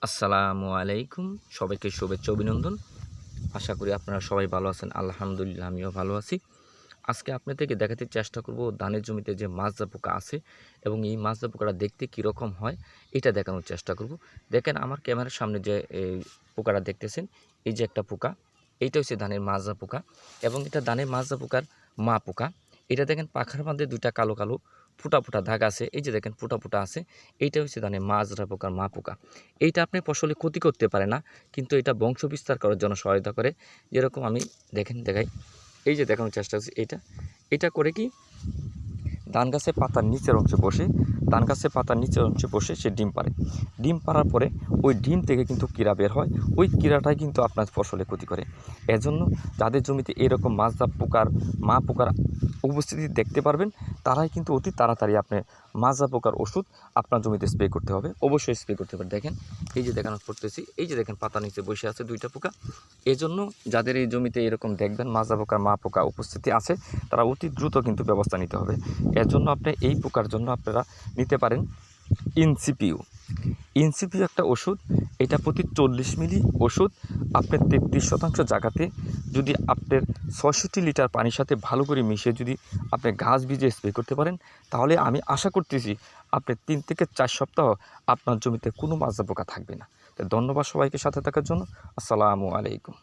আসসালামু আলাইকুম। সবাইকে শুভেচ্ছা অভিনন্দন। আশা করি আপনারা সবাই ভালো আছেন। আলহামদুলিল্লাহ আমিও ভালো আছি। আজকে আপনাদেরকে দেখাতে চেষ্টা করব ধানের জমিতে যে মাজরা পোকা আছে এবং এই মাজরা পোকাটা দেখতে কীরকম হয় এটা দেখানোর চেষ্টা করব। দেখেন আমার ক্যামেরার সামনে যে এই পোকাটা দেখতেছেন, এই যে একটা পোকা, এইটা হচ্ছে ধানের মাজরা পোকা এবং এটা ধানের মাজরা পোকার মা পোকা। এটা দেখেন পাখার মধ্যে দুইটা কালো কালো ফুটা ফুটা দাগ আছে, এই যে দেখেন ফুটা ফুটা আছে, এইটা হচ্ছে ধানের মাজরা পোকার মা পোকা। এইটা আপনি ফসলে ক্ষতি করতে পারে না, কিন্তু এটা বংশ বিস্তার করার জন্য সহায়তা করে। যেরকম আমি দেখাই, এই যে দেখানোর চেষ্টা করছি, এটা করে কি ধান গাছের পাতার নিচের অংশে বসে, ধান গাছের পাতার নিচের অংশে বসে সে ডিম পাড়ে। ডিম পাড়ার পরে ওই ডিম থেকে কিন্তু কীড়া বের হয়, ওই কীড়াটাই কিন্তু আপনার ফসলে ক্ষতি করে। এজন্য যাদের জমিতে এরকম মাজরা পোকার মা পোকার উপস্থিতি দেখতে পারবেন, তারাই কিন্তু অতি তাড়াতাড়ি আপনি মাজরা পোকার ওষুধ আপনার জমিতে স্প্রে করতে হবে, অবশ্যই স্প্রে করতে পারেন। দেখেন এই যে দেখানো করতেছি, এই যে দেখেন পাতা নিচে বসে আছে দুইটা পোকা। এজন্য যাদের এই জমিতে এরকম দেখবেন মাজরা পোকার মা পোকা উপস্থিতি আছে, তারা অতি দ্রুত কিন্তু ব্যবস্থা নিতে হবে। এর জন্য আপনি এই পোকার জন্য আপনারা নিতে পারেন ইনসিপিউ। ইনসিপিউ একটা ওষুধ, এটা প্রতি 40 মিলি ওষুধ আপনার 33% জায়গাতে যদি আপনার 66 লিটার পানির সাথে ভালো করে মিশিয়ে যদি আপনি ঘাস বীজে স্প্রে করতে পারেন, তাহলে আমি আশা করতেছি আপনার 3 থেকে 4 সপ্তাহ আপনার জমিতে কোনো মাজরা পোকা থাকবে না। তো ধন্যবাদ সবাইকে সাথে থাকার জন্য। আসসালামু আলাইকুম।